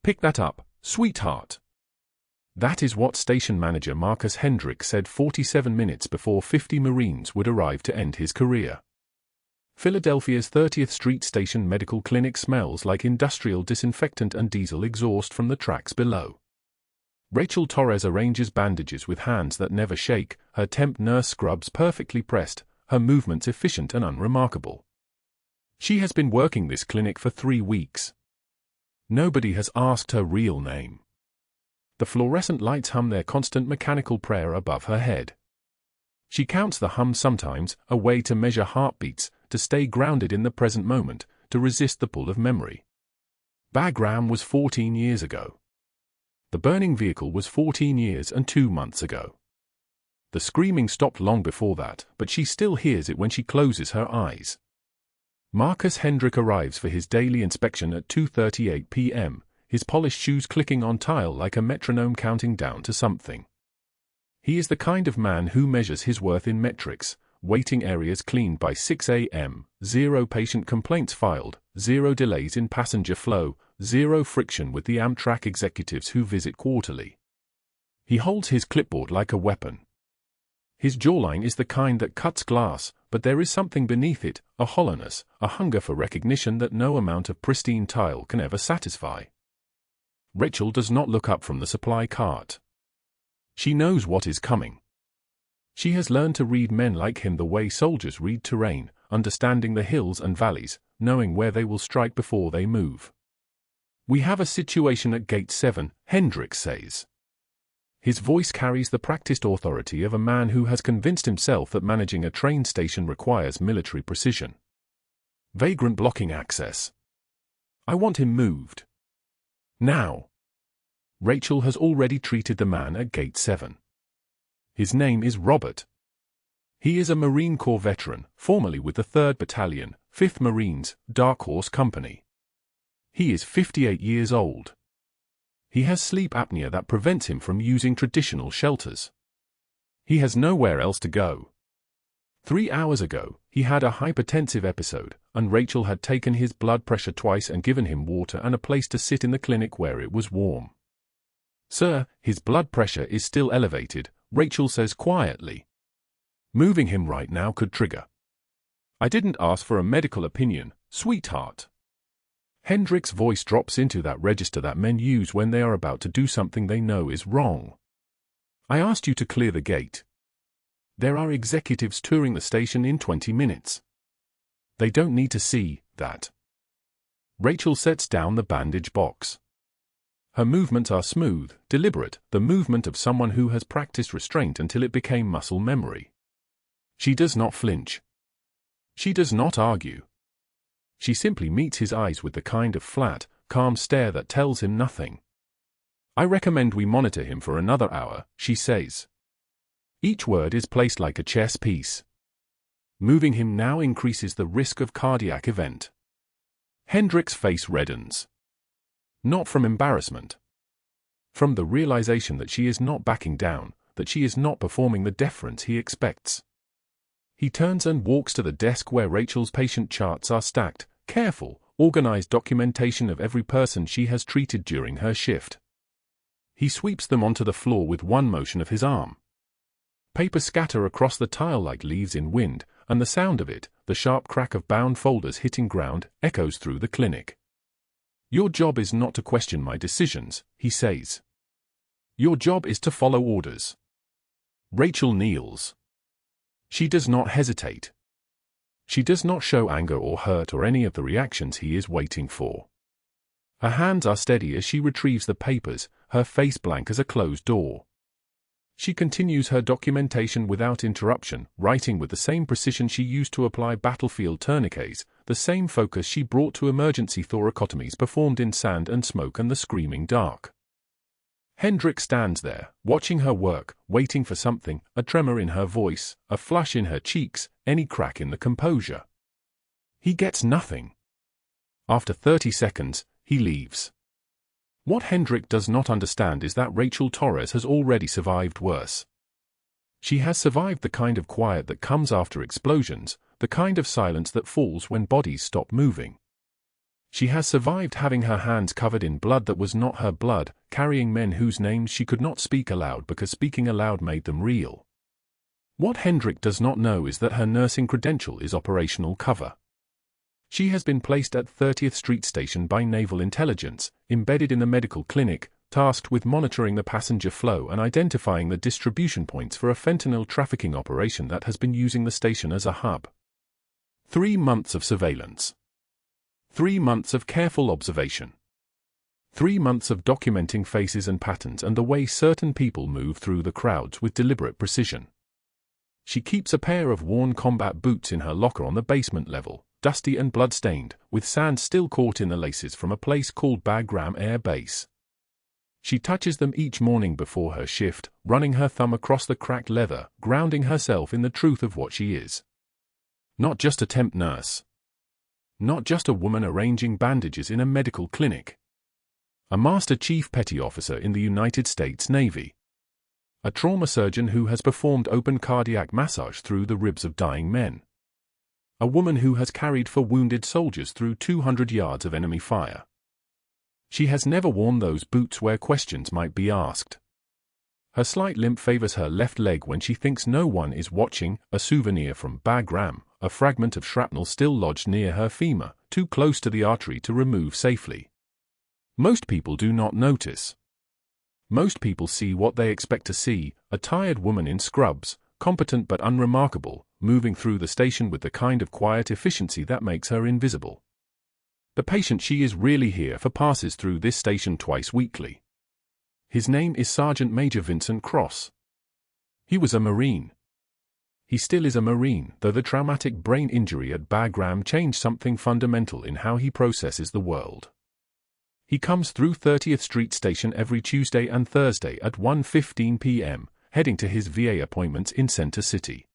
Pick that up, sweetheart. That is what Station Manager Marcus Hendrick said 47 minutes before 50 Marines would arrive to end his career. Philadelphia's 30th Street Station Medical Clinic smells like industrial disinfectant and diesel exhaust from the tracks below. Rachel Torres arranges bandages with hands that never shake, her temp nurse scrubs perfectly pressed, her movements efficient and unremarkable. She has been working this clinic for 3 weeks. Nobody has asked her real name. The fluorescent lights hum their constant mechanical prayer above her head. She counts the hum sometimes, a way to measure heartbeats, to stay grounded in the present moment, to resist the pull of memory. Bagram was 14 years ago. The burning vehicle was 14 years and 2 months ago. The screaming stopped long before that, but she still hears it when she closes her eyes. Marcus Hendrick arrives for his daily inspection at 2:38 p.m., his polished shoes clicking on tile like a metronome counting down to something. He is the kind of man who measures his worth in metrics: waiting areas cleaned by 6 a.m., 0 patient complaints filed, 0 delays in passenger flow, 0 friction with the Amtrak executives who visit quarterly. He holds his clipboard like a weapon. His jawline is the kind that cuts glass, but there is something beneath it, a hollowness, a hunger for recognition that no amount of pristine tile can ever satisfy. Rachel does not look up from the supply cart. She knows what is coming. She has learned to read men like him the way soldiers read terrain, understanding the hills and valleys, knowing where they will strike before they move. "We have a situation at Gate 7, Hendrick says. His voice carries the practiced authority of a man who has convinced himself that managing a train station requires military precision. Vagrant blocking access. I want him moved. Now." Rachel has already treated the man at Gate 7. His name is Robert. He is a Marine Corps veteran, formerly with the 3rd Battalion, 5th Marines, Dark Horse Company. He is 58 years old. He has sleep apnea that prevents him from using traditional shelters. He has nowhere else to go. 3 hours ago, he had a hypertensive episode, and Rachel had taken his blood pressure twice and given him water and a place to sit in the clinic where it was warm. "Sir, his blood pressure is still elevated," Rachel says quietly. "Moving him right now could trigger." "I didn't ask for a medical opinion, sweetheart." Hendrick's voice drops into that register that men use when they are about to do something they know is wrong. "I asked you to clear the gate. There are executives touring the station in 20 minutes. They don't need to see that." Rachel sets down the bandage box. Her movements are smooth, deliberate, the movement of someone who has practiced restraint until it became muscle memory. She does not flinch. She does not argue. She simply meets his eyes with the kind of flat, calm stare that tells him nothing. "I recommend we monitor him for another hour," she says. Each word is placed like a chess piece. Moving him now increases the risk of cardiac event. Hendrick's face reddens. Not from embarrassment. From the realization that she is not backing down, that she is not performing the deference he expects. He turns and walks to the desk where Rachel's patient charts are stacked, careful, organized documentation of every person she has treated during her shift. He sweeps them onto the floor with one motion of his arm. Papers scatter across the tile like leaves in wind, and the sound of it, the sharp crack of bound folders hitting ground, echoes through the clinic. "Your job is not to question my decisions," he says. "Your job is to follow orders." Rachel kneels. She does not hesitate. She does not show anger or hurt or any of the reactions he is waiting for. Her hands are steady as she retrieves the papers, her face blank as a closed door. She continues her documentation without interruption, writing with the same precision she used to apply battlefield tourniquets, the same focus she brought to emergency thoracotomies performed in sand and smoke and the screaming dark. Hendrick stands there, watching her work, waiting for something, a tremor in her voice, a flush in her cheeks, any crack in the composure. He gets nothing. After 30 seconds, he leaves. What Hendrick does not understand is that Rachel Torres has already survived worse. She has survived the kind of quiet that comes after explosions, the kind of silence that falls when bodies stop moving. She has survived having her hands covered in blood that was not her blood, carrying men whose names she could not speak aloud because speaking aloud made them real. What Hendrick does not know is that her nursing credential is operational cover. She has been placed at 30th Street Station by Naval Intelligence, embedded in the medical clinic, tasked with monitoring the passenger flow and identifying the distribution points for a fentanyl trafficking operation that has been using the station as a hub. 3 months of surveillance. 3 months of careful observation. 3 months of documenting faces and patterns and the way certain people move through the crowds with deliberate precision. She keeps a pair of worn combat boots in her locker on the basement level, dusty and blood-stained, with sand still caught in the laces from a place called Bagram Air Base. She touches them each morning before her shift, running her thumb across the cracked leather, grounding herself in the truth of what she is. Not just a temp nurse. Not just a woman arranging bandages in a medical clinic. A Master Chief Petty Officer in the United States Navy. A trauma surgeon who has performed open cardiac massage through the ribs of dying men. A woman who has carried for wounded soldiers through 200 yards of enemy fire. She has never worn those boots where questions might be asked. Her slight limp favors her left leg when she thinks no one is watching, a souvenir from Bagram, a fragment of shrapnel still lodged near her femur, too close to the artery to remove safely. Most people do not notice. Most people see what they expect to see, a tired woman in scrubs, competent but unremarkable, moving through the station with the kind of quiet efficiency that makes her invisible. The patient she is really here for passes through this station twice weekly. His name is Sergeant Major Vincent Cross. He was a Marine. He still is a Marine, though the traumatic brain injury at Bagram changed something fundamental in how he processes the world. He comes through 30th Street Station every Tuesday and Thursday at 1:15 p.m., heading to his VA appointments in Center City.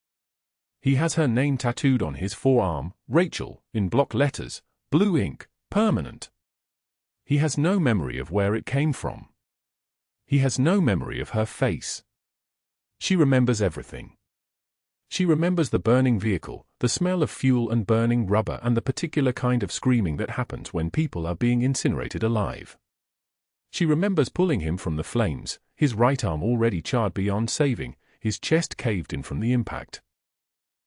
He has her name tattooed on his forearm, Rachel, in block letters, blue ink, permanent. He has no memory of where it came from. He has no memory of her face. She remembers everything. She remembers the burning vehicle, the smell of fuel and burning rubber, and the particular kind of screaming that happens when people are being incinerated alive. She remembers pulling him from the flames, his right arm already charred beyond saving, his chest caved in from the impact.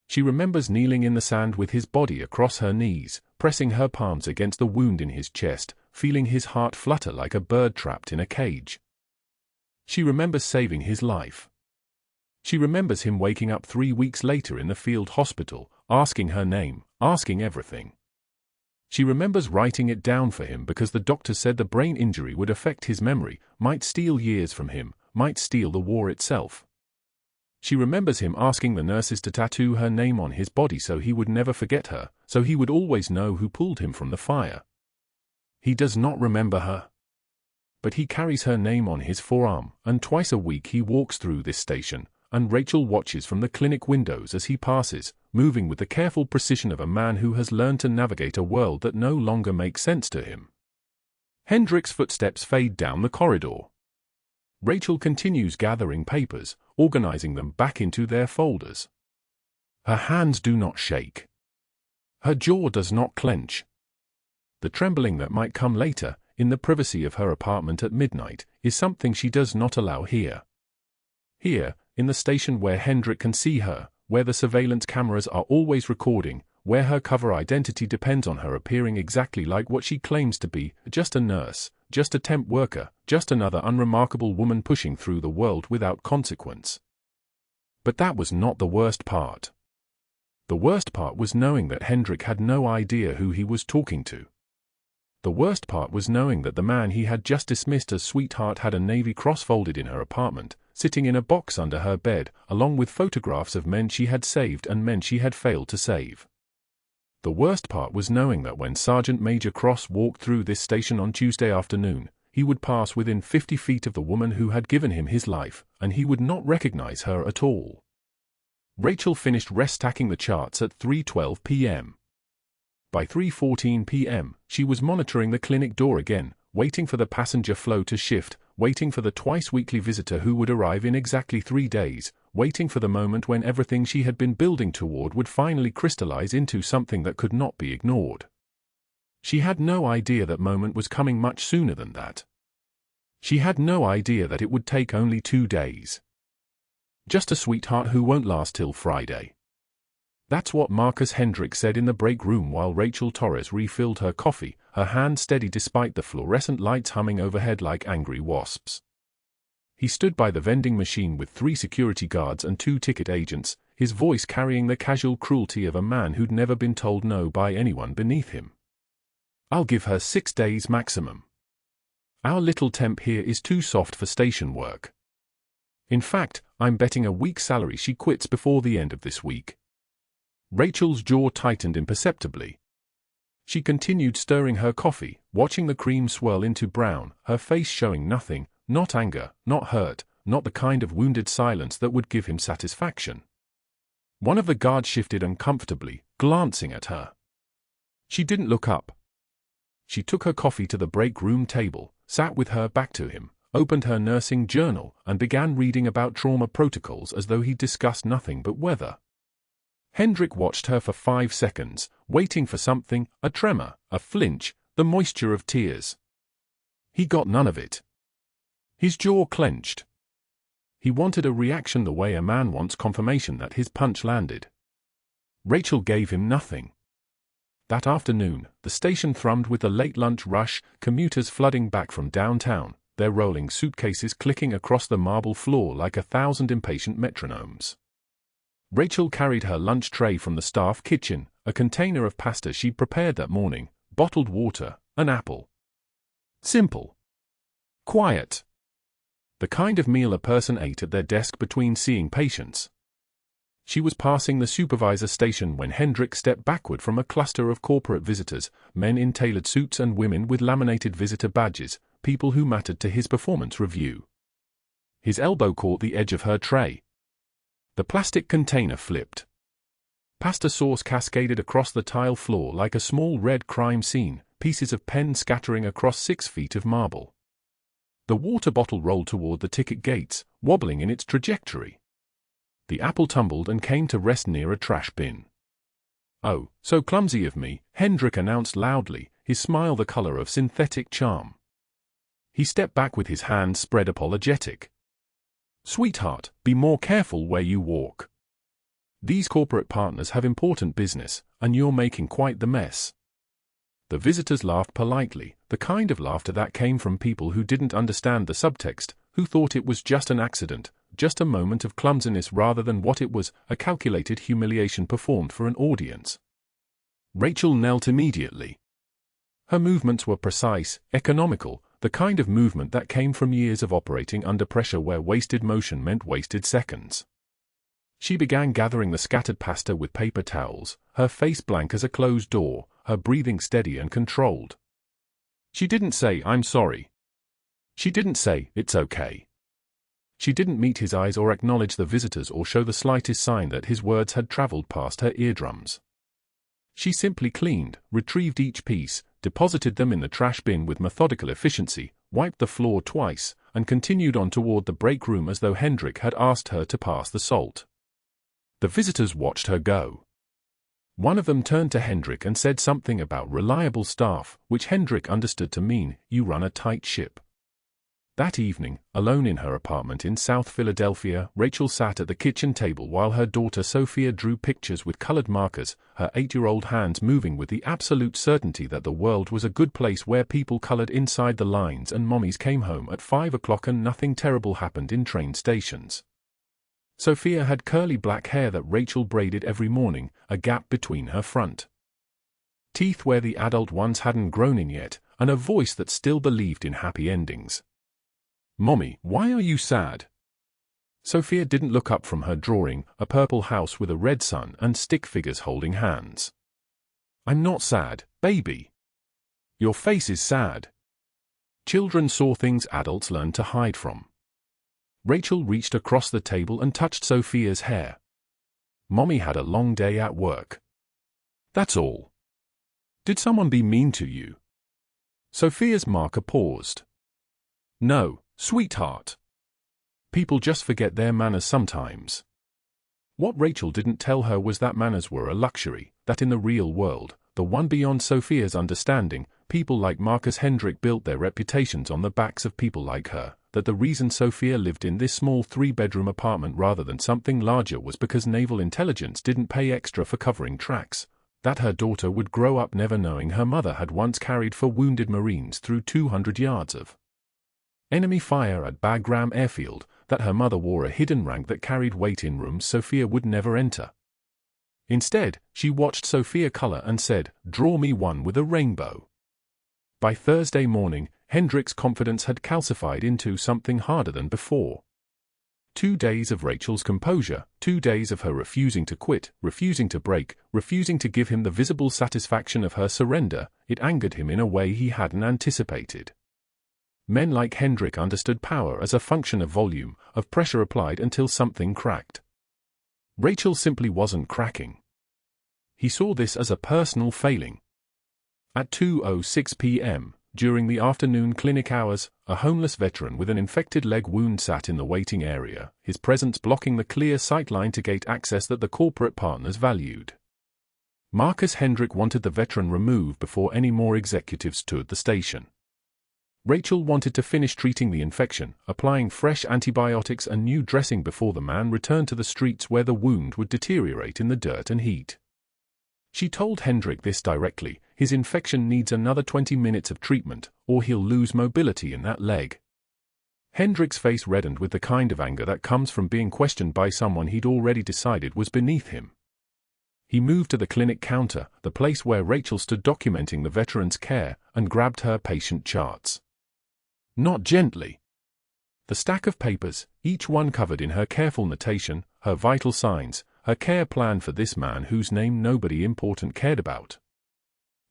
She remembers kneeling in the sand with his body across her knees, pressing her palms against the wound in his chest, feeling his heart flutter like a bird trapped in a cage. She remembers saving his life. She remembers him waking up 3 weeks later in the field hospital, asking her name, asking everything. She remembers writing it down for him because the doctor said the brain injury would affect his memory, might steal years from him, might steal the war itself. She remembers him asking the nurses to tattoo her name on his body so he would never forget her, so he would always know who pulled him from the fire. He does not remember her. But he carries her name on his forearm, and twice a week he walks through this station, and Rachel watches from the clinic windows as he passes, moving with the careful precision of a man who has learned to navigate a world that no longer makes sense to him. Hendrick's footsteps fade down the corridor. Rachel continues gathering papers, organizing them back into their folders. Her hands do not shake. Her jaw does not clench. The trembling that might come later, in the privacy of her apartment at midnight, is something she does not allow here. Here, in the station where Hendrick can see her, where the surveillance cameras are always recording, where her cover identity depends on her appearing exactly like what she claims to be, just a nurse, just a temp worker, just another unremarkable woman pushing through the world without consequence. But that was not the worst part. The worst part was knowing that Hendrick had no idea who he was talking to. The worst part was knowing that the man he had just dismissed as sweetheart had a Navy Cross folded in her apartment, sitting in a box under her bed, along with photographs of men she had saved and men she had failed to save. The worst part was knowing that when Sergeant Major Cross walked through this station on Tuesday afternoon, he would pass within 50 feet of the woman who had given him his life, and he would not recognize her at all. Rachel finished restacking the charts at 3:12 p.m. By 3:14 p.m., she was monitoring the clinic door again, waiting for the passenger flow to shift, waiting for the twice-weekly visitor who would arrive in exactly 3 days, waiting for the moment when everything she had been building toward would finally crystallize into something that could not be ignored. She had no idea that moment was coming much sooner than that. She had no idea that it would take only 2 days. Just a sweetheart who won't last till Friday. That's what Marcus Hendrick said in the break room while Rachel Torres refilled her coffee, her hand steady despite the fluorescent lights humming overhead like angry wasps. He stood by the vending machine with 3 security guards and 2 ticket agents, his voice carrying the casual cruelty of a man who'd never been told no by anyone beneath him. I'll give her 6 days maximum. Our little temp here is too soft for station work. In fact, I'm betting a week's salary she quits before the end of this week. Rachel's jaw tightened imperceptibly. She continued stirring her coffee, watching the cream swirl into brown, her face showing nothing, not anger, not hurt, not the kind of wounded silence that would give him satisfaction. One of the guards shifted uncomfortably, glancing at her. She didn't look up. She took her coffee to the break room table, sat with her back to him, opened her nursing journal, and began reading about trauma protocols as though he'd discussed nothing but weather. Hendrick watched her for 5 seconds, waiting for something, a tremor, a flinch, the moisture of tears. He got none of it. His jaw clenched. He wanted a reaction the way a man wants confirmation that his punch landed. Rachel gave him nothing. That afternoon, the station thrummed with the late lunch rush, commuters flooding back from downtown, their rolling suitcases clicking across the marble floor like 1,000 impatient metronomes. Rachel carried her lunch tray from the staff kitchen, a container of pasta she'd prepared that morning, bottled water, an apple. Simple. Quiet. The kind of meal a person ate at their desk between seeing patients. She was passing the supervisor station when Hendrick stepped backward from a cluster of corporate visitors, men in tailored suits and women with laminated visitor badges, people who mattered to his performance review. His elbow caught the edge of her tray. The plastic container flipped. Pasta sauce cascaded across the tile floor like a small red crime scene, pieces of pen scattering across 6 feet of marble. The water bottle rolled toward the ticket gates, wobbling in its trajectory. The apple tumbled and came to rest near a trash bin. "Oh, so clumsy of me," Hendrick announced loudly, his smile the color of synthetic charm. He stepped back with his hands spread apologetic. "Sweetheart, be more careful where you walk. These corporate partners have important business, and you're making quite the mess." The visitors laughed politely, the kind of laughter that came from people who didn't understand the subtext, who thought it was just an accident, just a moment of clumsiness rather than what it was, a calculated humiliation performed for an audience. Rachel knelt immediately. Her movements were precise, economical, the kind of movement that came from years of operating under pressure where wasted motion meant wasted seconds. She began gathering the scattered pasta with paper towels, her face blank as a closed door, her breathing steady and controlled. She didn't say, "I'm sorry." She didn't say, "It's okay." She didn't meet his eyes or acknowledge the visitors or show the slightest sign that his words had traveled past her eardrums. She simply cleaned, retrieved each piece, deposited them in the trash bin with methodical efficiency, wiped the floor twice, and continued on toward the break room as though Hendrick had asked her to pass the salt. The visitors watched her go. One of them turned to Hendrick and said something about reliable staff, which Hendrick understood to mean, "You run a tight ship." That evening, alone in her apartment in South Philadelphia, Rachel sat at the kitchen table while her daughter Sophia drew pictures with colored markers, her 8-year-old hands moving with the absolute certainty that the world was a good place where people colored inside the lines and mommies came home at 5 o'clock and nothing terrible happened in train stations. Sophia had curly black hair that Rachel braided every morning, a gap between her front teeth where the adult ones hadn't grown in yet, and a voice that still believed in happy endings. "Mommy, why are you sad?" Sophia didn't look up from her drawing, a purple house with a red sun and stick figures holding hands. "I'm not sad, baby. Your face is sad." Children saw things adults learned to hide from. Rachel reached across the table and touched Sophia's hair. "Mommy had a long day at work. That's all. Did someone be mean to you?" Sophia's marker paused. "No, sweetheart. People just forget their manners sometimes." What Rachel didn't tell her was that manners were a luxury, that in the real world, the one beyond Sophia's understanding. People like Marcus Hendrick built their reputations on the backs of people like her. That the reason Sophia lived in this small 3-bedroom apartment rather than something larger was because naval intelligence didn't pay extra for covering tracks. That her daughter would grow up never knowing her mother had once carried for wounded Marines through 200 yards of enemy fire at Bagram Airfield. That her mother wore a hidden rank that carried weight in rooms Sophia would never enter. Instead, she watched Sophia color and said, "Draw me one with a rainbow." By Thursday morning, Hendrick's confidence had calcified into something harder than before. 2 days of Rachel's composure, 2 days of her refusing to quit, refusing to break, refusing to give him the visible satisfaction of her surrender. It angered him in a way he hadn't anticipated. Men like Hendrick understood power as a function of volume, of pressure applied until something cracked. Rachel simply wasn't cracking. He saw this as a personal failing. At 2:06 p.m., during the afternoon clinic hours, a homeless veteran with an infected leg wound sat in the waiting area, his presence blocking the clear sightline to gate access that the corporate partners valued. Marcus Hendrick wanted the veteran removed before any more executives toured the station. Rachel wanted to finish treating the infection, applying fresh antibiotics and new dressing before the man returned to the streets where the wound would deteriorate in the dirt and heat. She told Hendrick this directly: his infection needs another 20 minutes of treatment, or he'll lose mobility in that leg. Hendrick's face reddened with the kind of anger that comes from being questioned by someone he'd already decided was beneath him. He moved to the clinic counter, the place where Rachel stood documenting the veteran's care, and grabbed her patient charts. Not gently. The stack of papers, each one covered in her careful notation, her vital signs, her care plan for this man whose name nobody important cared about.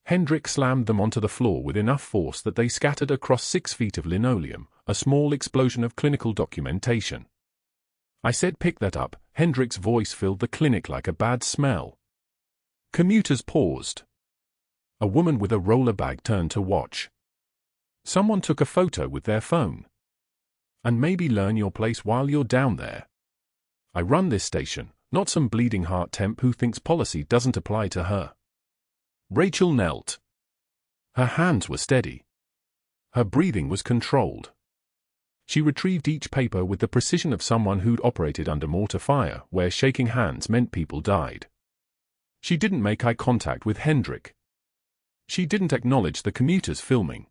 Hendrick slammed them onto the floor with enough force that they scattered across 6 feet of linoleum, a small explosion of clinical documentation. "I said pick that up." Hendrick's voice filled the clinic like a bad smell. Commuters paused. A woman with a roller bag turned to watch. Someone took a photo with their phone. "And maybe learn your place while you're down there. I run this station, not some bleeding heart temp who thinks policy doesn't apply to her." Rachel knelt. Her hands were steady. Her breathing was controlled. She retrieved each paper with the precision of someone who'd operated under mortar fire, where shaking hands meant people died. She didn't make eye contact with Hendrick. She didn't acknowledge the commuters filming.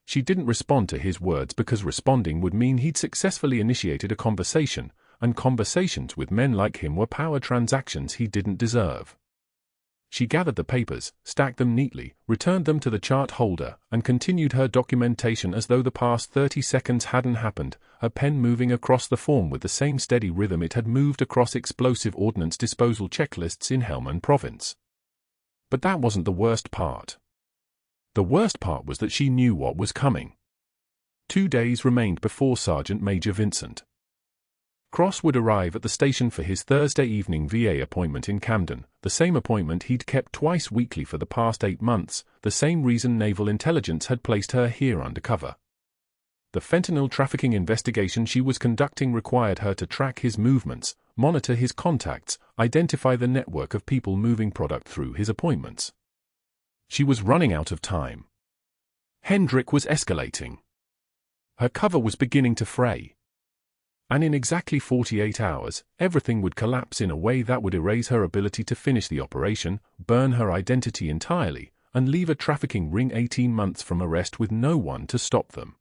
She didn't respond to his words because responding would mean he'd successfully initiated a conversation, and conversations with men like him were power transactions he didn't deserve. She gathered the papers, stacked them neatly, returned them to the chart holder, and continued her documentation as though the past 30 seconds hadn't happened, her pen moving across the form with the same steady rhythm it had moved across explosive ordnance disposal checklists in Helmand Province. But that wasn't the worst part. The worst part was that she knew what was coming. 2 days remained before Sergeant Major Vincent Cross would arrive at the station for his Thursday evening VA appointment in Camden, the same appointment he'd kept twice weekly for the past 8 months, the same reason naval intelligence had placed her here undercover. The fentanyl trafficking investigation she was conducting required her to track his movements, monitor his contacts, identify the network of people moving product through his appointments. She was running out of time. Hendrick was escalating. Her cover was beginning to fray. And in exactly 48 hours, everything would collapse in a way that would erase her ability to finish the operation, burn her identity entirely, and leave a trafficking ring 18 months from arrest with no one to stop them.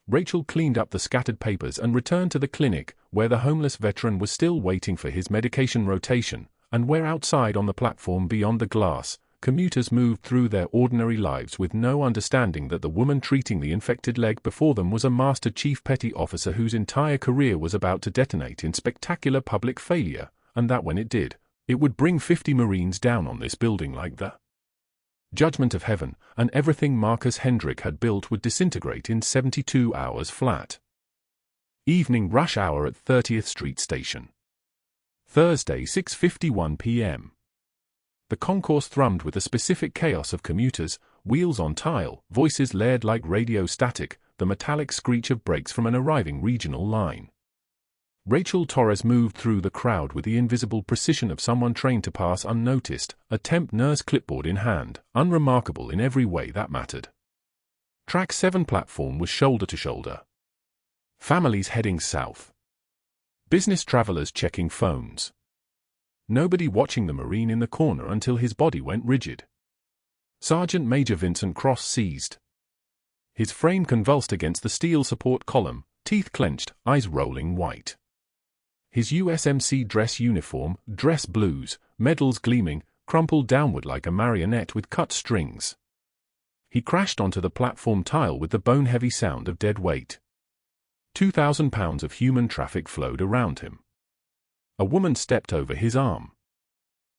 Rachel cleaned up the scattered papers and returned to the clinic, where the homeless veteran was still waiting for his medication rotation, and where outside on the platform beyond the glass, commuters moved through their ordinary lives with no understanding that the woman treating the infected leg before them was a Master Chief Petty Officer whose entire career was about to detonate in spectacular public failure, and that when it did, it would bring 50 Marines down on this building like the judgment of heaven, and everything Marcus Hendrick had built would disintegrate in 72 hours flat. Evening rush hour at 30th Street Station. Thursday 6:51 p.m. The concourse thrummed with a specific chaos of commuters, wheels on tile, voices layered like radio static, the metallic screech of brakes from an arriving regional line. Rachel Torres moved through the crowd with the invisible precision of someone trained to pass unnoticed, a temp nurse clipboard in hand, unremarkable in every way that mattered. Track 7 platform was shoulder to shoulder. Families heading south. Business travelers checking phones. Nobody watching the Marine in the corner until his body went rigid. Sergeant Major Vincent Cross seized. His frame convulsed against the steel support column, teeth clenched, eyes rolling white. His USMC dress uniform, dress blues, medals gleaming, crumpled downward like a marionette with cut strings. He crashed onto the platform tile with the bone-heavy sound of dead weight. 2,000 pounds of human traffic flowed around him. A woman stepped over his arm.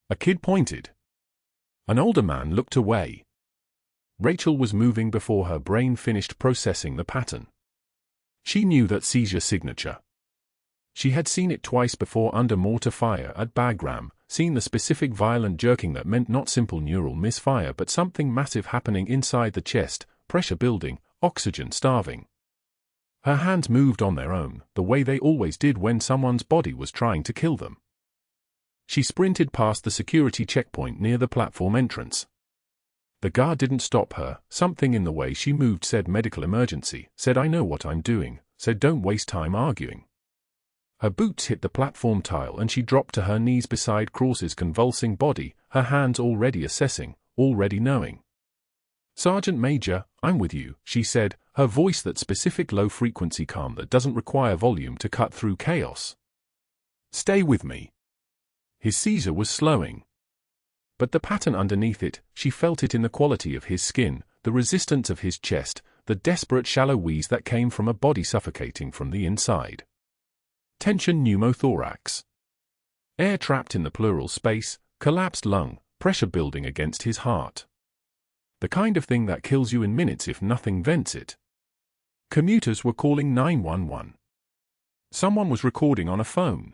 A kid pointed. An older man looked away. Rachel was moving before her brain finished processing the pattern. She knew that seizure signature. She had seen it twice before under mortar fire at Bagram, seen the specific violent jerking that meant not simple neural misfire but something massive happening inside the chest, pressure building, oxygen starving. Her hands moved on their own, the way they always did when someone's body was trying to kill them. She sprinted past the security checkpoint near the platform entrance. The guard didn't stop her. Something in the way she moved said medical emergency, said I know what I'm doing, said don't waste time arguing. Her boots hit the platform tile and she dropped to her knees beside Cross's convulsing body, her hands already assessing, already knowing. Sergeant Major, I'm with you, she said, her voice that specific low-frequency calm that doesn't require volume to cut through chaos. Stay with me. His seizure was slowing. But the pattern underneath it, she felt it in the quality of his skin, the resistance of his chest, the desperate shallow wheeze that came from a body suffocating from the inside. Tension pneumothorax. Air trapped in the pleural space, collapsed lung, pressure building against his heart. The kind of thing that kills you in minutes if nothing vents it. Commuters were calling 911. Someone was recording on a phone.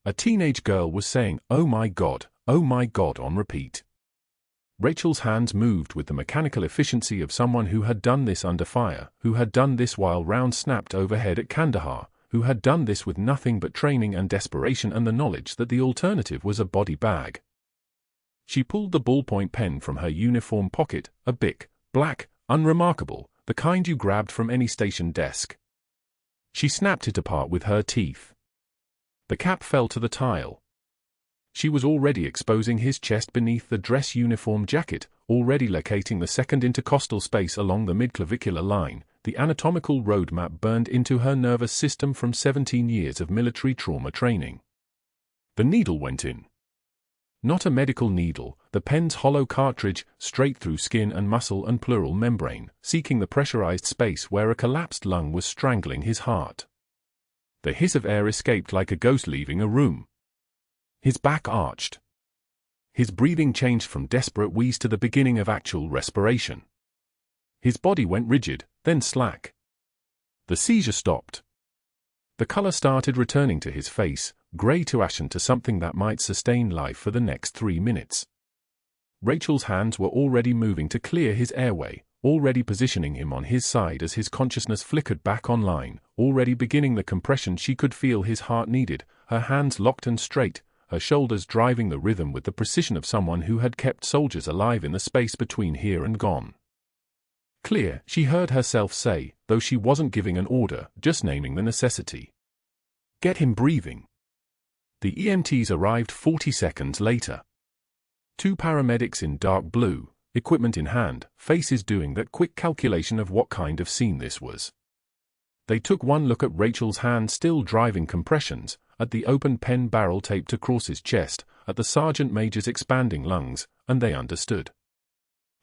A teenage girl was saying, oh my God, on repeat. Rachel's hands moved with the mechanical efficiency of someone who had done this under fire, who had done this while rounds snapped overhead at Kandahar, who had done this with nothing but training and desperation and the knowledge that the alternative was a body bag. She pulled the ballpoint pen from her uniform pocket, a Bic, black, unremarkable, the kind you grabbed from any station desk. She snapped it apart with her teeth. The cap fell to the tile. She was already exposing his chest beneath the dress uniform jacket, already locating the second intercostal space along the midclavicular line, the anatomical roadmap burned into her nervous system from 17 years of military trauma training. The needle went in. Not a medical needle, the pen's hollow cartridge, straight through skin and muscle and pleural membrane, seeking the pressurized space where a collapsed lung was strangling his heart. The hiss of air escaped like a ghost leaving a room. His back arched. His breathing changed from desperate wheeze to the beginning of actual respiration. His body went rigid, then slack. The seizure stopped. The color started returning to his face, gray to ashen to something that might sustain life for the next 3 minutes. Rachel's hands were already moving to clear his airway, already positioning him on his side as his consciousness flickered back online, already beginning the compression she could feel his heart needed, her hands locked and straight, her shoulders driving the rhythm with the precision of someone who had kept soldiers alive in the space between here and gone. Clear, she heard herself say, though she wasn't giving an order, just naming the necessity. Get him breathing. The EMTs arrived 40 seconds later. 2 paramedics in dark blue, equipment in hand, faces doing that quick calculation of what kind of scene this was. They took one look at Rachel's hand still driving compressions, at the open pen barrel taped across his chest, at the sergeant major's expanding lungs, and they understood.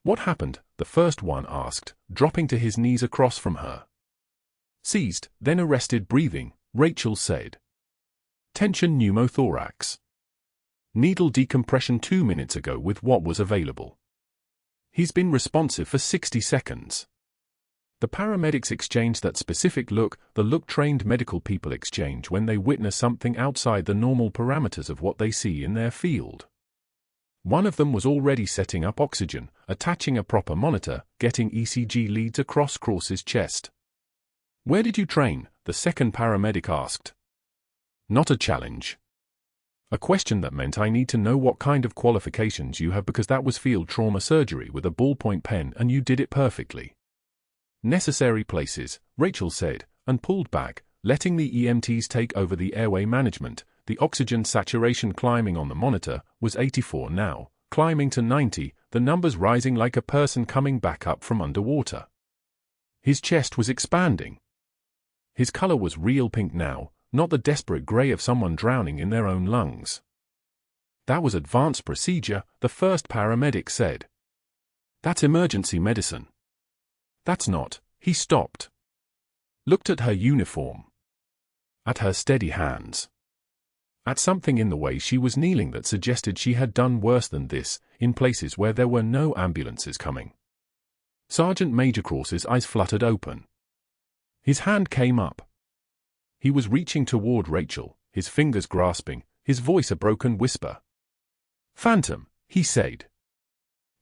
What happened? The first one asked, dropping to his knees across from her. Seized, then arrested breathing, Rachel said. Tension pneumothorax. Needle decompression 2 minutes ago with what was available. He's been responsive for 60 seconds. The paramedics exchanged that specific look, the look trained medical people exchange when they witness something outside the normal parameters of what they see in their field. One of them was already setting up oxygen, attaching a proper monitor, getting ECG leads across Cross's chest. Where did you train? The second paramedic asked. Not a challenge. A question that meant I need to know what kind of qualifications you have because that was field trauma surgery with a ballpoint pen and you did it perfectly. Necessary places, Rachel said, and pulled back, letting the EMTs take over the airway management. The oxygen saturation climbing on the monitor was 84 now, climbing to 90, the numbers rising like a person coming back up from underwater. His chest was expanding. His color was real pink now, not the desperate gray of someone drowning in their own lungs. That was advanced procedure, the first paramedic said. That's emergency medicine. That's not. He stopped. Looked at her uniform. At her steady hands. At something in the way she was kneeling that suggested she had done worse than this, in places where there were no ambulances coming. Sergeant Major Cross's eyes fluttered open. His hand came up. He was reaching toward Rachel, his fingers grasping, his voice a broken whisper. Phantom, he said.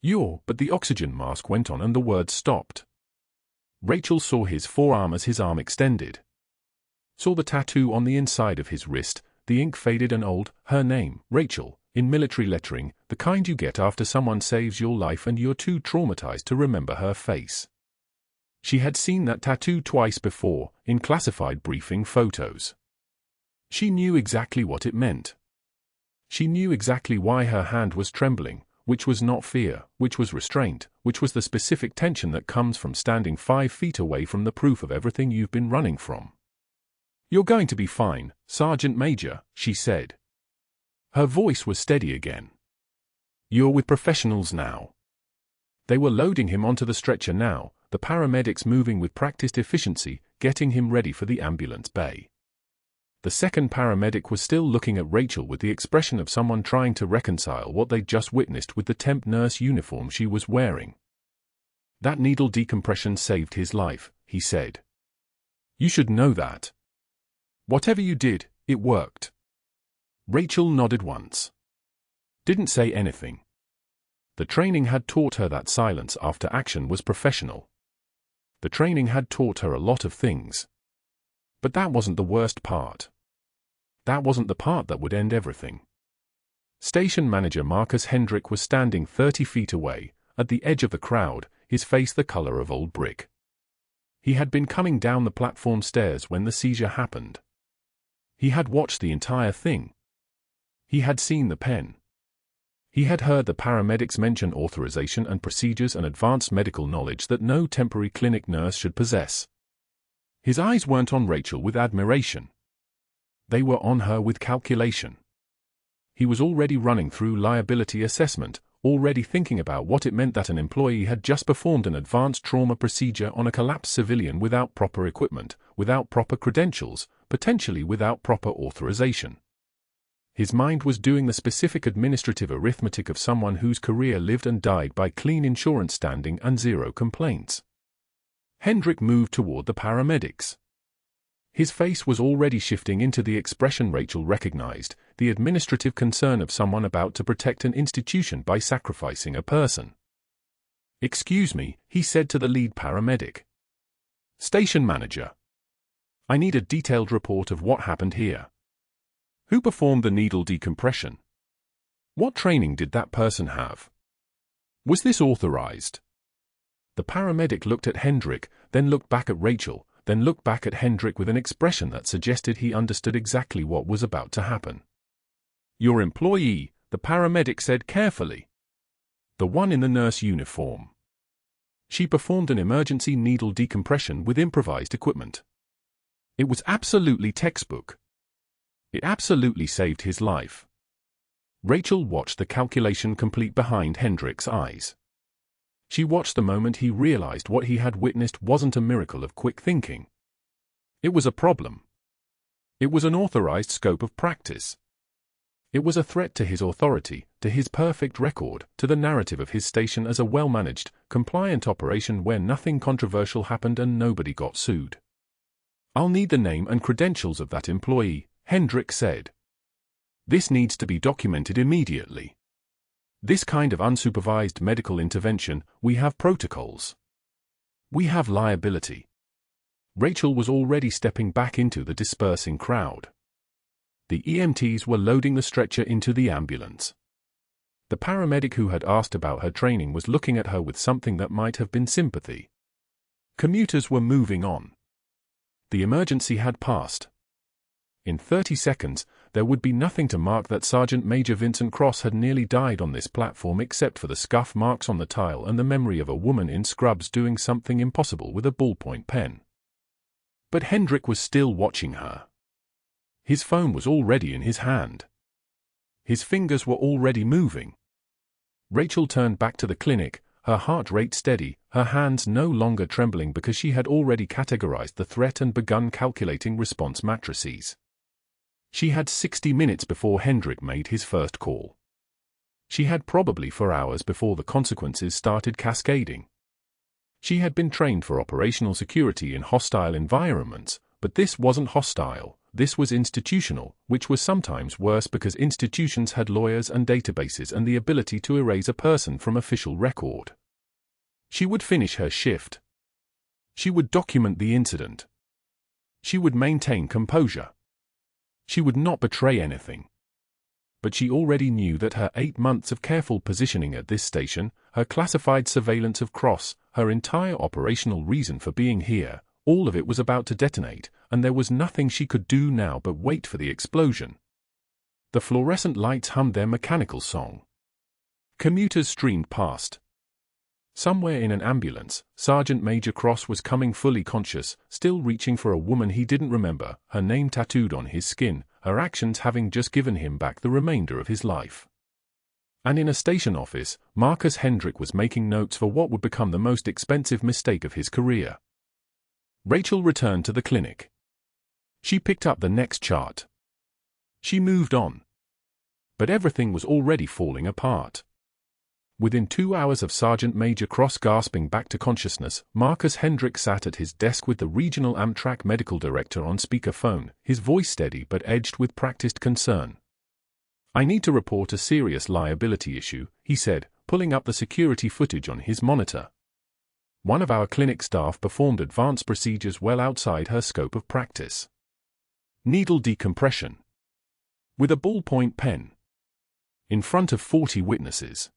But the oxygen mask went on and the words stopped. Rachel saw his forearm as his arm extended. Saw the tattoo on the inside of his wrist, the ink faded and old, her name, Rachel, in military lettering, the kind you get after someone saves your life and you're too traumatized to remember her face. She had seen that tattoo twice before, in classified briefing photos. She knew exactly what it meant. She knew exactly why her hand was trembling, which was not fear, which was restraint, which was the specific tension that comes from standing 5 feet away from the proof of everything you've been running from. You're going to be fine, Sergeant Major, she said. Her voice was steady again. You're with professionals now. They were loading him onto the stretcher now, the paramedics moving with practiced efficiency, getting him ready for the ambulance bay. The second paramedic was still looking at Rachel with the expression of someone trying to reconcile what they'd just witnessed with the temp nurse uniform she was wearing. That needle decompression saved his life, he said. You should know that. Whatever you did, it worked. Rachel nodded once. Didn't say anything. The training had taught her that silence after action was professional. The training had taught her a lot of things. But that wasn't the worst part. That wasn't the part that would end everything. Station Manager Marcus Hendrick was standing 30 feet away, at the edge of the crowd, his face the color of old brick. He had been coming down the platform stairs when the seizure happened. He had watched the entire thing. He had seen the pen. He had heard the paramedics mention authorization and procedures and advanced medical knowledge that no temporary clinic nurse should possess. His eyes weren't on Rachel with admiration. They were on her with calculation. He was already running through liability assessment, already thinking about what it meant that an employee had just performed an advanced trauma procedure on a collapsed civilian without proper equipment, without proper credentials, potentially without proper authorization. His mind was doing the specific administrative arithmetic of someone whose career lived and died by clean insurance standing and 0 complaints. Hendrick moved toward the paramedics. His face was already shifting into the expression Rachel recognized, the administrative concern of someone about to protect an institution by sacrificing a person. Excuse me, he said to the lead paramedic. Station Manager. I need a detailed report of what happened here. Who performed the needle decompression? What training did that person have? Was this authorized? The paramedic looked at Hendrick, then looked back at Rachel, then looked back at Hendrick with an expression that suggested he understood exactly what was about to happen. Your employee, the paramedic said carefully. The one in the nurse uniform. She performed an emergency needle decompression with improvised equipment. It was absolutely textbook. It absolutely saved his life. Rachel watched the calculation complete behind Hendrick's eyes. She watched the moment he realized what he had witnessed wasn't a miracle of quick thinking. It was a problem. It was an authorized scope of practice. It was a threat to his authority, to his perfect record, to the narrative of his station as a well-managed, compliant operation where nothing controversial happened and nobody got sued. I'll need the name and credentials of that employee, Hendrick said. This needs to be documented immediately. This kind of unsupervised medical intervention, we have protocols. We have liability. Rachel was already stepping back into the dispersing crowd. The EMTs were loading the stretcher into the ambulance. The paramedic who had asked about her training was looking at her with something that might have been sympathy. Commuters were moving on. The emergency had passed. In 30 seconds, there would be nothing to mark that Sergeant Major Vincent Cross had nearly died on this platform except for the scuff marks on the tile and the memory of a woman in scrubs doing something impossible with a ballpoint pen. But Hendrick was still watching her. His phone was already in his hand. His fingers were already moving. Rachel turned back to the clinic, her heart rate steady, her hands no longer trembling because she had already categorized the threat and begun calculating response matrices. She had 60 minutes before Hendrick made his first call. She had probably 4 hours before the consequences started cascading. She had been trained for operational security in hostile environments, but this wasn't hostile. This was institutional, which was sometimes worse because institutions had lawyers and databases and the ability to erase a person from official record. She would finish her shift. She would document the incident. She would maintain composure. She would not betray anything. But she already knew that her 8 months of careful positioning at this station, her classified surveillance of Cross, her entire operational reason for being here, all of it was about to detonate, and there was nothing she could do now but wait for the explosion. The fluorescent lights hummed their mechanical song. Commuters streamed past. Somewhere in an ambulance, Sergeant Major Cross was coming fully conscious, still reaching for a woman he didn't remember, her name tattooed on his skin, her actions having just given him back the remainder of his life. And in a station office, Marcus Hendrick was making notes for what would become the most expensive mistake of his career. Rachel returned to the clinic. She picked up the next chart. She moved on. But everything was already falling apart. Within 2 hours of Sergeant Major Cross gasping back to consciousness, Marcus Hendrick sat at his desk with the regional Amtrak medical director on speakerphone, his voice steady but edged with practiced concern. "I need to report a serious liability issue," he said, pulling up the security footage on his monitor. One of our clinic staff performed advanced procedures well outside her scope of practice. Needle decompression. With a ballpoint pen. In front of 40 witnesses.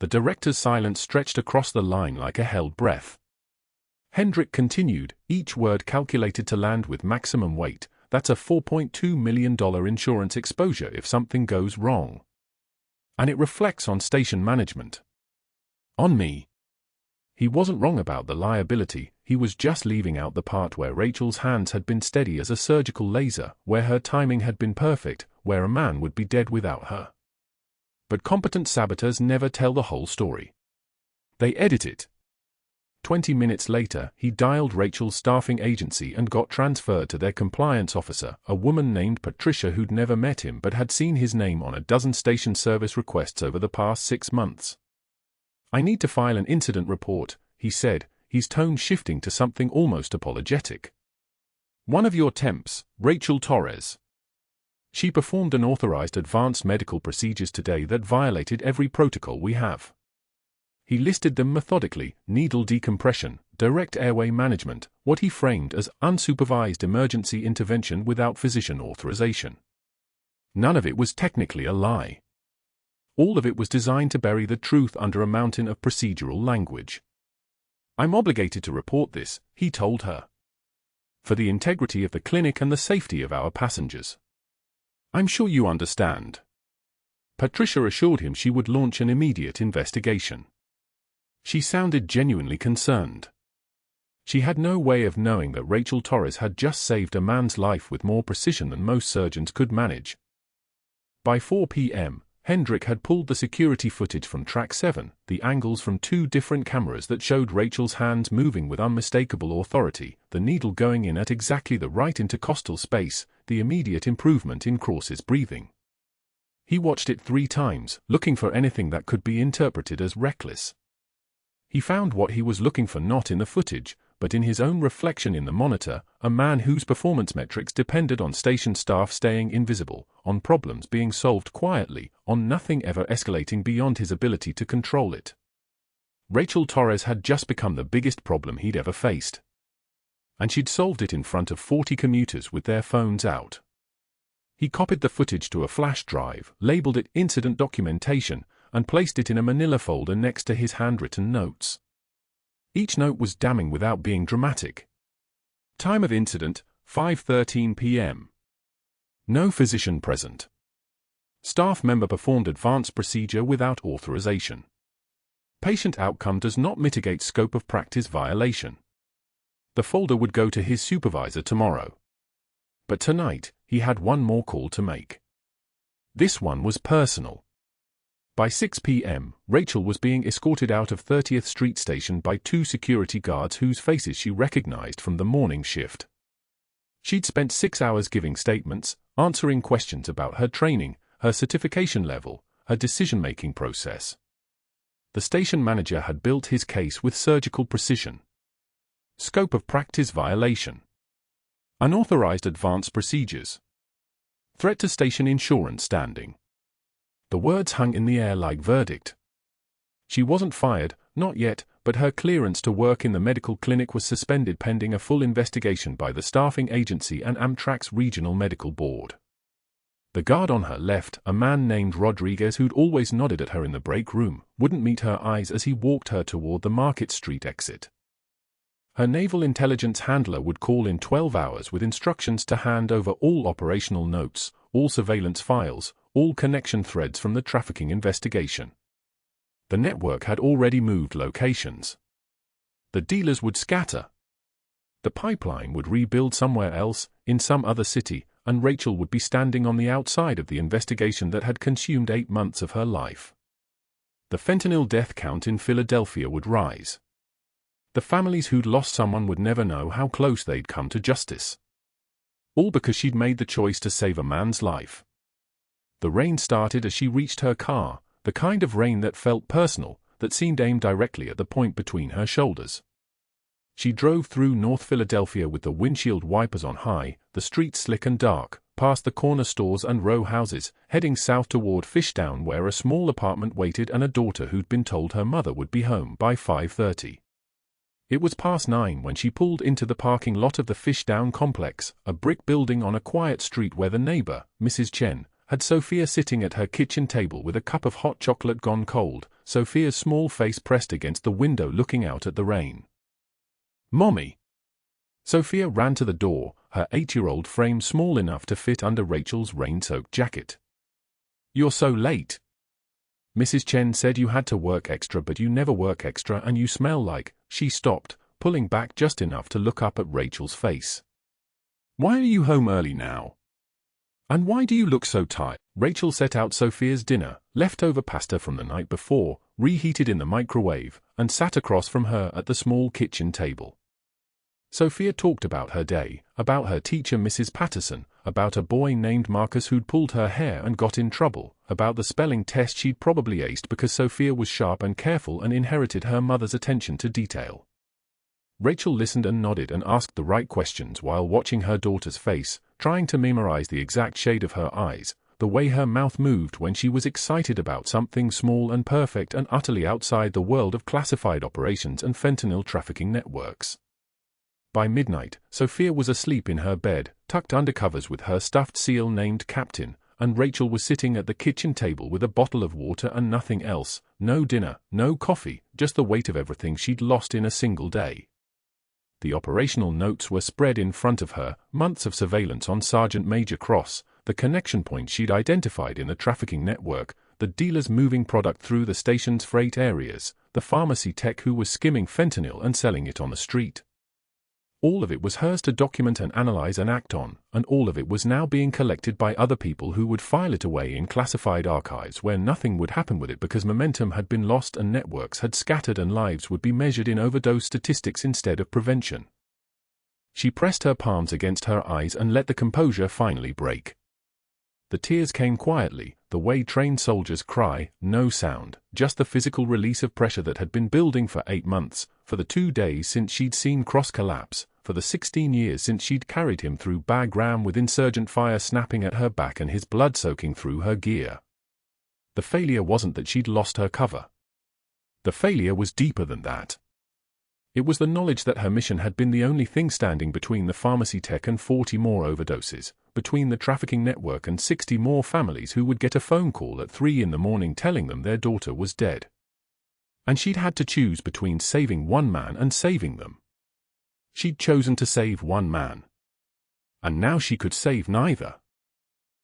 The director's silence stretched across the line like a held breath. Hendrick continued, each word calculated to land with maximum weight. "That's a $4.2 million insurance exposure if something goes wrong. And it reflects on station management. On me." He wasn't wrong about the liability, he was just leaving out the part where Rachel's hands had been steady as a surgical laser, where her timing had been perfect, where a man would be dead without her. But competent saboteurs never tell the whole story. They edit it. 20 minutes later, he dialed Rachel's staffing agency and got transferred to their compliance officer, a woman named Patricia who'd never met him but had seen his name on a dozen station service requests over the past 6 months. "I need to file an incident report," he said, his tone shifting to something almost apologetic. "One of your temps, Rachel Torres. She performed unauthorized advanced medical procedures today that violated every protocol we have." He listed them methodically: needle decompression, direct airway management, what he framed as unsupervised emergency intervention without physician authorization. None of it was technically a lie. All of it was designed to bury the truth under a mountain of procedural language. "I'm obligated to report this," he told her. "For the integrity of the clinic and the safety of our passengers. I'm sure you understand." Patricia assured him she would launch an immediate investigation. She sounded genuinely concerned. She had no way of knowing that Rachel Torres had just saved a man's life with more precision than most surgeons could manage. By 4 p.m., Hendrick had pulled the security footage from track 7, the angles from 2 different cameras that showed Rachel's hands moving with unmistakable authority, the needle going in at exactly the right intercostal space, the immediate improvement in Cross's breathing. He watched it 3 times, looking for anything that could be interpreted as reckless. He found what he was looking for not in the footage, but in his own reflection in the monitor, a man whose performance metrics depended on station staff staying invisible, on problems being solved quietly, on nothing ever escalating beyond his ability to control it. Rachel Torres had just become the biggest problem he'd ever faced. And she'd solved it in front of 40 commuters with their phones out. He copied the footage to a flash drive, labeled it Incident Documentation, and placed it in a manila folder next to his handwritten notes. Each note was damning without being dramatic. Time of incident, 5:13 p.m. No physician present. Staff member performed advanced procedure without authorization. Patient outcome does not mitigate scope of practice violation. The folder would go to his supervisor tomorrow. But tonight, he had one more call to make. This one was personal. By 6 p.m., Rachel was being escorted out of 30th Street Station by two security guards whose faces she recognized from the morning shift. She'd spent 6 hours giving statements, answering questions about her training, her certification level, her decision-making process. The station manager had built his case with surgical precision. Scope of practice violation. Unauthorized advanced procedures. Threat to station insurance standing. The words hung in the air like verdict. She wasn't fired, not yet, but her clearance to work in the medical clinic was suspended pending a full investigation by the staffing agency and Amtrak's Regional Medical Board. The guard on her left, a man named Rodriguez who'd always nodded at her in the break room, wouldn't meet her eyes as he walked her toward the Market Street exit. Her naval intelligence handler would call in 12 hours with instructions to hand over all operational notes, all surveillance files, all connection threads from the trafficking investigation. The network had already moved locations. The dealers would scatter. The pipeline would rebuild somewhere else, in some other city, and Rachel would be standing on the outside of the investigation that had consumed 8 months of her life. The fentanyl death count in Philadelphia would rise. The families who'd lost someone would never know how close they'd come to justice. All because she'd made the choice to save a man's life. The rain started as she reached her car, the kind of rain that felt personal, that seemed aimed directly at the point between her shoulders. She drove through North Philadelphia with the windshield wipers on high, the streets slick and dark, past the corner stores and row houses, heading south toward Fishtown where a small apartment waited and a daughter who'd been told her mother would be home by 5:30. It was past 9 when she pulled into the parking lot of the Fishtown complex, a brick building on a quiet street where the neighbor, Mrs. Chen, had Sophia sitting at her kitchen table with a cup of hot chocolate gone cold, Sophia's small face pressed against the window looking out at the rain. "Mommy!" Sophia ran to the door, her 8-year-old frame small enough to fit under Rachel's rain-soaked jacket. "You're so late. Mrs. Chen said you had to work extra but you never work extra and you smell like..." She stopped, pulling back just enough to look up at Rachel's face. "Why are you home early now? And why do you look so tired?" Rachel set out Sophia's dinner, leftover pasta from the night before, reheated in the microwave, and sat across from her at the small kitchen table. Sophia talked about her day, about her teacher Mrs. Patterson, about a boy named Marcus who'd pulled her hair and got in trouble, about the spelling test she'd probably aced because Sophia was sharp and careful and inherited her mother's attention to detail. Rachel listened and nodded and asked the right questions while watching her daughter's face, trying to memorize the exact shade of her eyes, the way her mouth moved when she was excited about something small and perfect and utterly outside the world of classified operations and fentanyl trafficking networks. By midnight, Sophia was asleep in her bed, tucked under covers with her stuffed seal named Captain, and Rachel was sitting at the kitchen table with a bottle of water and nothing else, no dinner, no coffee, just the weight of everything she'd lost in a single day. The operational notes were spread in front of her, months of surveillance on Sergeant Major Cross, the connection points she'd identified in the trafficking network, the dealers moving product through the station's freight areas, the pharmacy tech who was skimming fentanyl and selling it on the street. All of it was hers to document and analyze and act on, and all of it was now being collected by other people who would file it away in classified archives where nothing would happen with it because momentum had been lost and networks had scattered and lives would be measured in overdose statistics instead of prevention. She pressed her palms against her eyes and let the composure finally break. The tears came quietly, the way trained soldiers cry, no sound, just the physical release of pressure that had been building for 8 months, for the 2 days since she'd seen Cross collapse, for the 16 years since she'd carried him through Bagram with insurgent fire snapping at her back and his blood soaking through her gear. The failure wasn't that she'd lost her cover. The failure was deeper than that. It was the knowledge that her mission had been the only thing standing between the pharmacy tech and 40 more overdoses, between the trafficking network and 60 more families who would get a phone call at 3 in the morning telling them their daughter was dead. And she'd had to choose between saving one man and saving them. She'd chosen to save one man. And now she could save neither.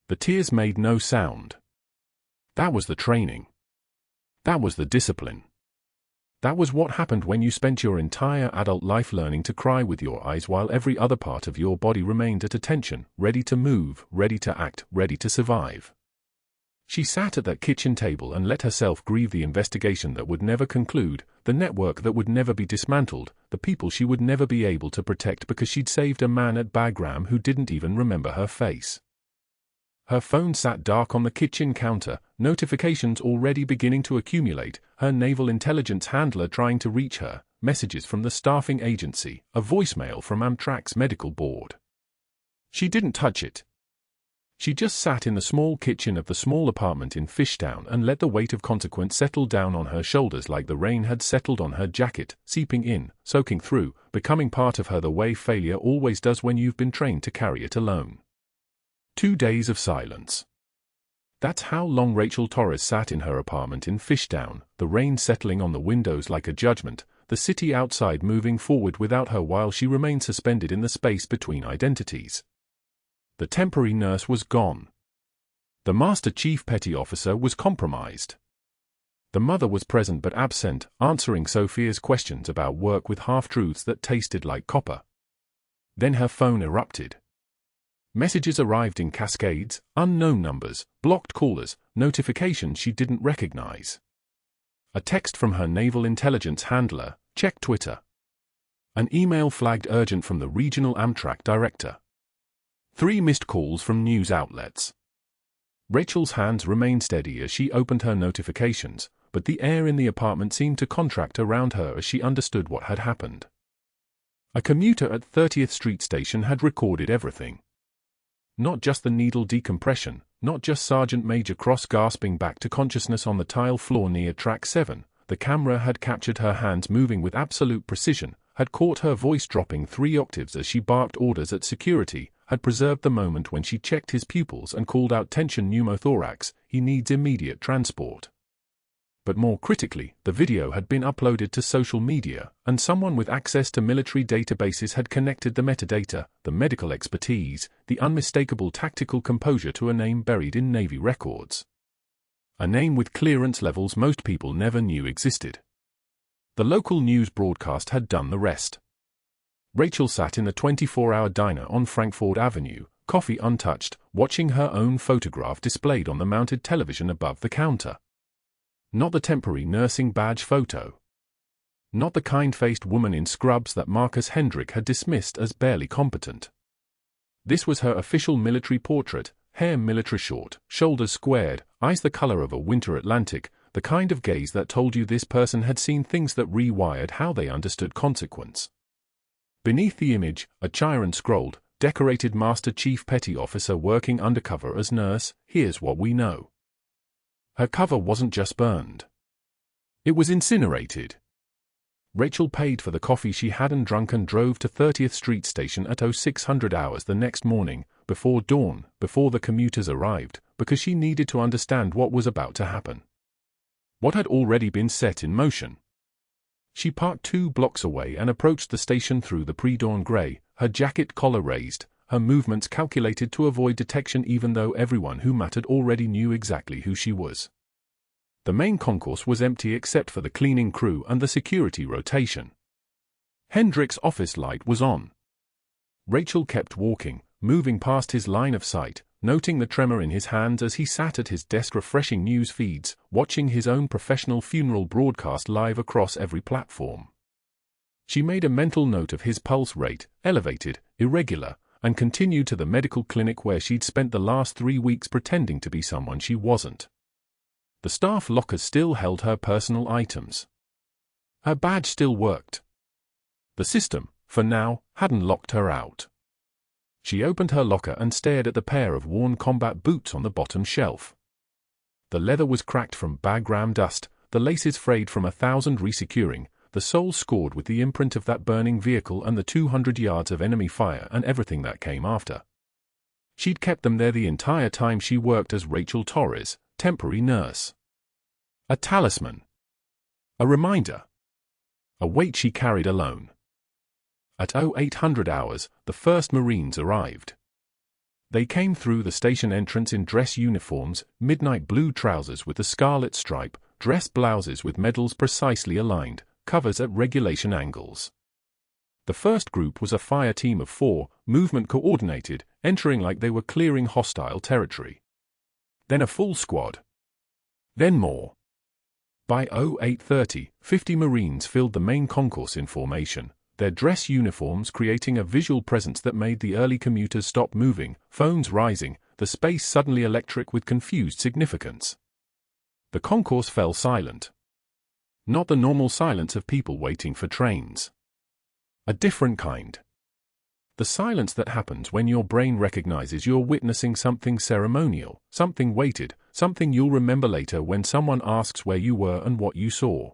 The tears made no sound. That was the training. That was the discipline. That was what happened when you spent your entire adult life learning to cry with your eyes while every other part of your body remained at attention, ready to move, ready to act, ready to survive. She sat at that kitchen table and let herself grieve the investigation that would never conclude, the network that would never be dismantled, the people she would never be able to protect because she'd saved a man at Bagram who didn't even remember her face. Her phone sat dark on the kitchen counter, notifications already beginning to accumulate, her naval intelligence handler trying to reach her, messages from the staffing agency, a voicemail from Amtrak's medical board. She didn't touch it. She just sat in the small kitchen of the small apartment in Fishtown and let the weight of consequence settle down on her shoulders like the rain had settled on her jacket, seeping in, soaking through, becoming part of her the way failure always does when you've been trained to carry it alone. 2 days of silence. That's how long Rachel Torres sat in her apartment in Fishtown, the rain settling on the windows like a judgment, the city outside moving forward without her while she remained suspended in the space between identities. The temporary nurse was gone. The Master Chief Petty Officer was compromised. The mother was present but absent, answering Sophia's questions about work with half-truths that tasted like copper. Then her phone erupted. Messages arrived in cascades, unknown numbers, blocked callers, notifications she didn't recognize. A text from her naval intelligence handler, check Twitter. An email flagged urgent from the regional Amtrak director. 3 missed calls from news outlets. Rachel's hands remained steady as she opened her notifications, but the air in the apartment seemed to contract around her as she understood what had happened. A commuter at 30th Street Station had recorded everything. Not just the needle decompression, not just Sergeant Major Cross gasping back to consciousness on the tile floor near track 7, the camera had captured her hands moving with absolute precision, had caught her voice dropping 3 octaves as she barked orders at security, had preserved the moment when she checked his pupils and called out tension pneumothorax, he needs immediate transport. But more critically, the video had been uploaded to social media, and someone with access to military databases had connected the metadata, the medical expertise, the unmistakable tactical composure to a name buried in Navy records. A name with clearance levels most people never knew existed. The local news broadcast had done the rest. Rachel sat in the 24-hour diner on Frankford Avenue, coffee untouched, watching her own photograph displayed on the mounted television above the counter. Not the temporary nursing badge photo. Not the kind-faced woman in scrubs that Marcus Hendrick had dismissed as barely competent. This was her official military portrait, hair military short, shoulders squared, eyes the color of a winter Atlantic, the kind of gaze that told you this person had seen things that rewired how they understood consequence. Beneath the image, a Chiron scrolled, decorated Master Chief Petty Officer working undercover as nurse, here's what we know. Her cover wasn't just burned. It was incinerated. Rachel paid for the coffee she hadn't drunk and drove to 30th Street Station at 0600 hours the next morning, before dawn, before the commuters arrived, because she needed to understand what was about to happen. What had already been set in motion. She parked 2 blocks away and approached the station through the pre-dawn grey, her jacket collar raised, her movements calculated to avoid detection even though everyone who mattered already knew exactly who she was. The main concourse was empty except for the cleaning crew and the security rotation. Hendrick's office light was on. Rachel kept walking, moving past his line of sight, noting the tremor in his hands as he sat at his desk refreshing news feeds, watching his own professional funeral broadcast live across every platform. She made a mental note of his pulse rate, elevated, irregular, and continued to the medical clinic where she'd spent the last 3 weeks pretending to be someone she wasn't. The staff lockers still held her personal items. Her badge still worked. The system, for now, hadn't locked her out. She opened her locker and stared at the pair of worn combat boots on the bottom shelf. The leather was cracked from Bagram dust, the laces frayed from 1,000 resecuring, the soles scored with the imprint of that burning vehicle and the 200 yards of enemy fire and everything that came after. She'd kept them there the entire time she worked as Rachel Torres, temporary nurse. A talisman. A reminder. A weight she carried alone. At 0800 hours, the first Marines arrived. They came through the station entrance in dress uniforms, midnight blue trousers with the scarlet stripe, dress blouses with medals precisely aligned, covers at regulation angles. The first group was a fire team of 4, movement coordinated, entering like they were clearing hostile territory. Then a full squad. Then more. By 0830, 50 Marines filled the main concourse in formation, their dress uniforms creating a visual presence that made the early commuters stop moving, phones rising, the space suddenly electric with confused significance. The concourse fell silent. Not the normal silence of people waiting for trains. A different kind. The silence that happens when your brain recognizes you're witnessing something ceremonial, something weighted, something you'll remember later when someone asks where you were and what you saw.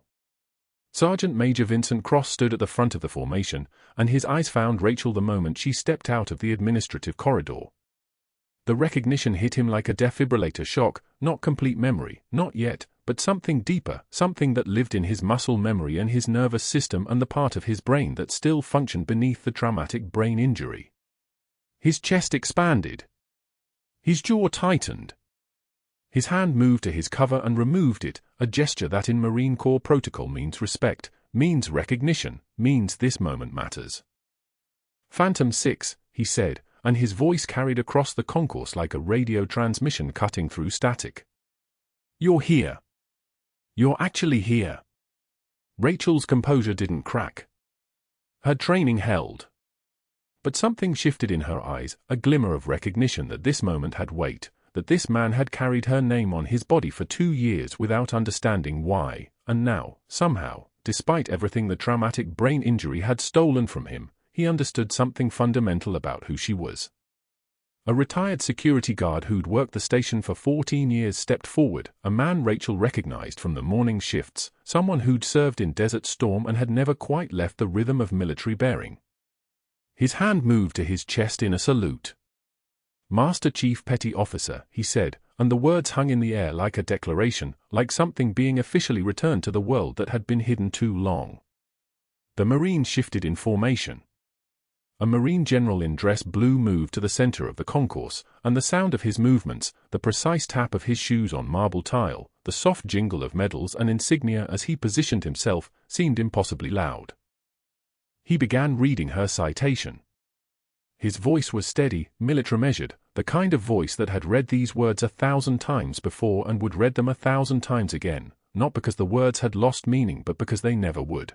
Sergeant Major Vincent Cross stood at the front of the formation, and his eyes found Rachel the moment she stepped out of the administrative corridor. The recognition hit him like a defibrillator shock, not complete memory, not yet, but something deeper, something that lived in his muscle memory and his nervous system and the part of his brain that still functioned beneath the traumatic brain injury. His chest expanded. His jaw tightened. His hand moved to his cover and removed it, a gesture that in Marine Corps protocol means respect, means recognition, means this moment matters. Phantom 6, he said, and his voice carried across the concourse like a radio transmission cutting through static. You're here. You're actually here. Rachel's composure didn't crack. Her training held. But something shifted in her eyes, a glimmer of recognition that this moment had weight, that this man had carried her name on his body for 2 years without understanding why, and now, somehow, despite everything the traumatic brain injury had stolen from him, he understood something fundamental about who she was. A retired security guard who'd worked the station for 14 years stepped forward, a man Rachel recognized from the morning shifts, someone who'd served in Desert Storm and had never quite left the rhythm of military bearing. His hand moved to his chest in a salute. Master Chief Petty Officer, he said, and the words hung in the air like a declaration, like something being officially returned to the world that had been hidden too long. The Marines shifted in formation. A Marine general in dress blue moved to the center of the concourse, and the sound of his movements, the precise tap of his shoes on marble tile, the soft jingle of medals and insignia as he positioned himself, seemed impossibly loud. He began reading her citation. His voice was steady, military measured, the kind of voice that had read these words 1,000 times before and would read them 1,000 times again, not because the words had lost meaning but because they never would.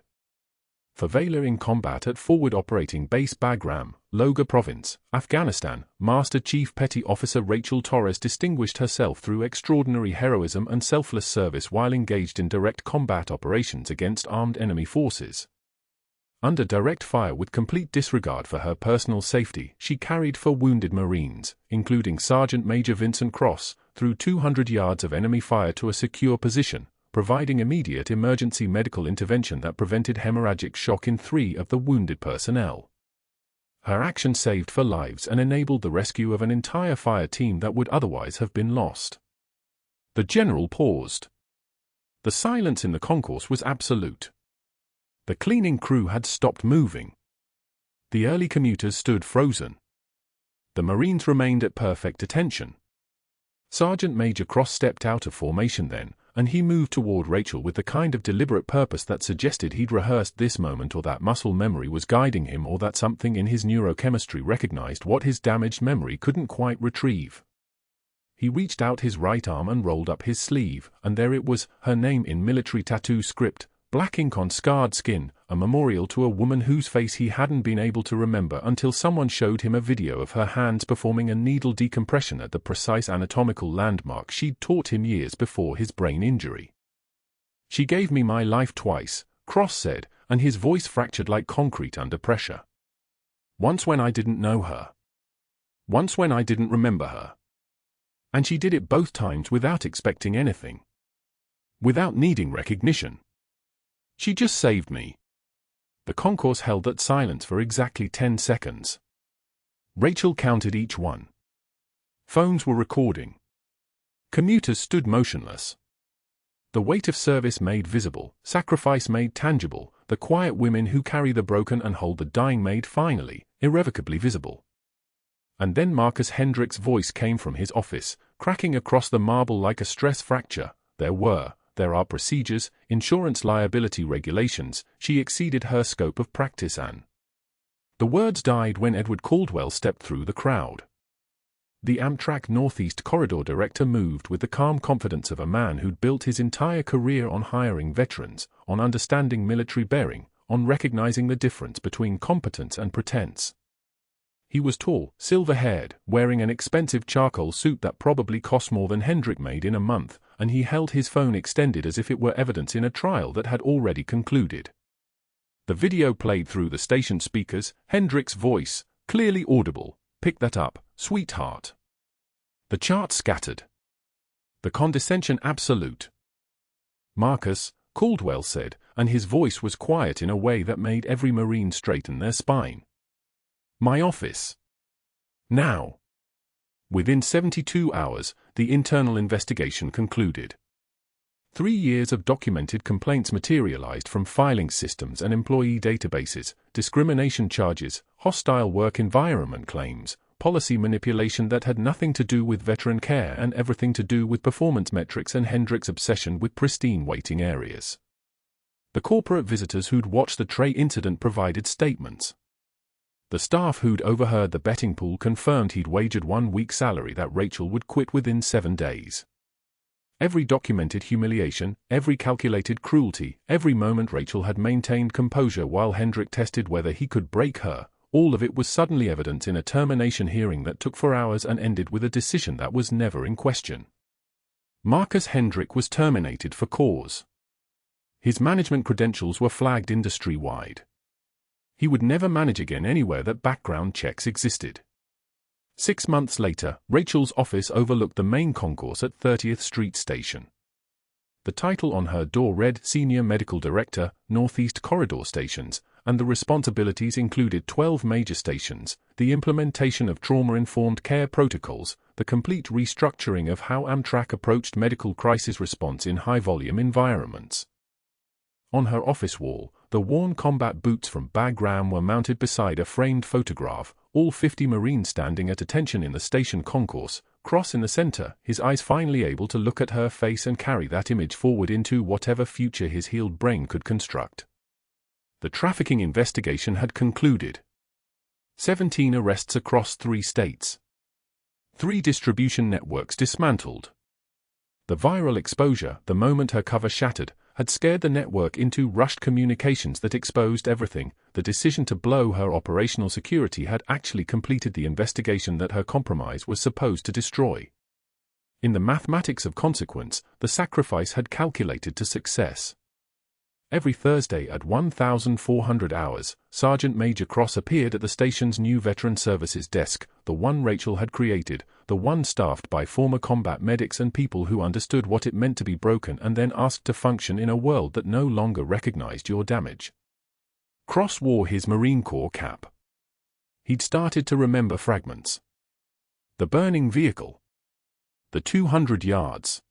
For Valor in combat at Forward Operating Base Bagram, Logar Province, Afghanistan, Master Chief Petty Officer Rachel Torres distinguished herself through extraordinary heroism and selfless service while engaged in direct combat operations against armed enemy forces. Under direct fire with complete disregard for her personal safety, she carried 4 wounded Marines, including Sergeant Major Vincent Cross, through 200 yards of enemy fire to a secure position, providing immediate emergency medical intervention that prevented hemorrhagic shock in 3 of the wounded personnel. Her action saved 4 lives and enabled the rescue of an entire fire team that would otherwise have been lost. The general paused. The silence in the concourse was absolute. The cleaning crew had stopped moving. The early commuters stood frozen. The Marines remained at perfect attention. Sergeant Major Cross stepped out of formation then, and he moved toward Rachel with the kind of deliberate purpose that suggested he'd rehearsed this moment, or that muscle memory was guiding him, or that something in his neurochemistry recognized what his damaged memory couldn't quite retrieve. He reached out his right arm and rolled up his sleeve, and there it was, her name in military tattoo script, black ink on scarred skin, a memorial to a woman whose face he hadn't been able to remember until someone showed him a video of her hands performing a needle decompression at the precise anatomical landmark she'd taught him years before his brain injury. She gave me my life twice, Cross said, and his voice fractured like concrete under pressure. Once when I didn't know her. Once when I didn't remember her. And she did it both times without expecting anything. Without needing recognition. She just saved me. The concourse held that silence for exactly 10 seconds. Rachel counted each one. Phones were recording. Commuters stood motionless. The weight of service made visible, sacrifice made tangible, the quiet women who carry the broken and hold the dying made finally, irrevocably visible. And then Marcus Hendrick's voice came from his office, cracking across the marble like a stress fracture. There are procedures, insurance liability regulations. She exceeded her scope of practice and... The words died when Edward Caldwell stepped through the crowd. The Amtrak Northeast Corridor director moved with the calm confidence of a man who'd built his entire career on hiring veterans, on understanding military bearing, on recognizing the difference between competence and pretense. He was tall, silver-haired, wearing an expensive charcoal suit that probably cost more than Hendrick made in a month, and he held his phone extended as if it were evidence in a trial that had already concluded. The video played through the station speakers, Hendrick's voice, clearly audible. "Pick that up, sweetheart." The chart scattered. The condescension absolute. "Marcus," Caldwell said, and his voice was quiet in a way that made every Marine straighten their spine. "My office. Now." Within 72 hours, the internal investigation concluded. 3 years of documented complaints materialized from filing systems and employee databases, discrimination charges, hostile work environment claims, policy manipulation that had nothing to do with veteran care and everything to do with performance metrics and Hendrick's obsession with pristine waiting areas. The corporate visitors who'd watched the Trey incident provided statements. The staff who'd overheard the betting pool confirmed he'd wagered 1 week's salary that Rachel would quit within 7 days. Every documented humiliation, every calculated cruelty, every moment Rachel had maintained composure while Hendrick tested whether he could break her, all of it was suddenly evident in a termination hearing that took 4 hours and ended with a decision that was never in question. Marcus Hendrick was terminated for cause. His management credentials were flagged industry-wide. He would never manage again anywhere that background checks existed. 6 months later, Rachel's office overlooked the main concourse at 30th Street Station. The title on her door read Senior Medical Director, Northeast Corridor Stations, and the responsibilities included 12 major stations, the implementation of trauma-informed care protocols, the complete restructuring of how Amtrak approached medical crisis response in high-volume environments. On her office wall, the worn combat boots from Bagram were mounted beside a framed photograph, all 50 Marines standing at attention in the station concourse, Cross in the center, his eyes finally able to look at her face and carry that image forward into whatever future his healed brain could construct. The trafficking investigation had concluded. 17 arrests across 3 states. 3 distribution networks dismantled. The viral exposure, the moment her cover shattered, had scared the network into rushed communications that exposed everything. The decision to blow her operational security had actually completed the investigation that her compromise was supposed to destroy. In the mathematics of consequence, the sacrifice had calculated to success. Every Thursday at 1,400 hours, Sergeant Major Cross appeared at the station's new Veteran Services desk, the one Rachel had created, the one staffed by former combat medics and people who understood what it meant to be broken and then asked to function in a world that no longer recognized your damage. Cross wore his Marine Corps cap. He'd started to remember fragments. The burning vehicle. The 200 yards.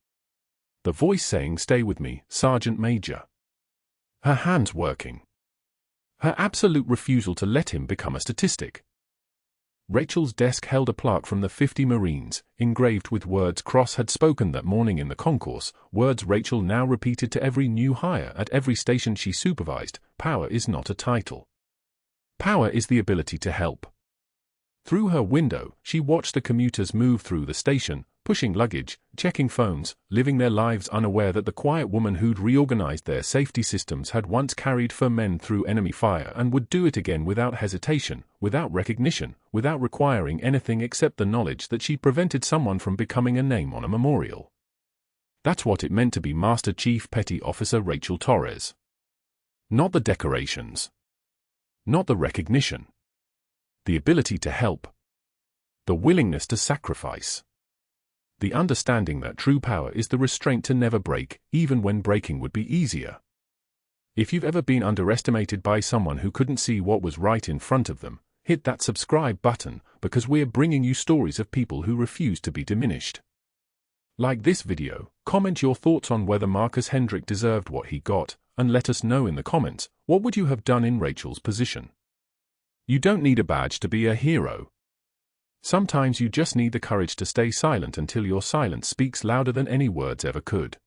The voice saying, "Stay with me, Sergeant Major." Her hands working. Her absolute refusal to let him become a statistic. Rachel's desk held a plaque from the 50 Marines, engraved with words Cross had spoken that morning in the concourse, words Rachel now repeated to every new hire at every station she supervised: power is not a title. Power is the ability to help. Through her window, she watched the commuters move through the station, pushing luggage, checking phones, living their lives unaware that the quiet woman who'd reorganized their safety systems had once carried 4 men through enemy fire and would do it again without hesitation, without recognition, without requiring anything except the knowledge that she'd prevented someone from becoming a name on a memorial. That's what it meant to be Master Chief Petty Officer Rachel Torres. Not the decorations. Not the recognition. The ability to help. The willingness to sacrifice. The understanding that true power is the restraint to never break, even when breaking would be easier. If you've ever been underestimated by someone who couldn't see what was right in front of them, Hit that subscribe button, because we're bringing you stories of people who refuse to be diminished. Like this video, comment your thoughts on whether Marcus Hendrick deserved what he got, and let us know in the comments, what would you have done in Rachel's position? You don't need a badge to be a hero. Sometimes you just need the courage to stay silent until your silence speaks louder than any words ever could.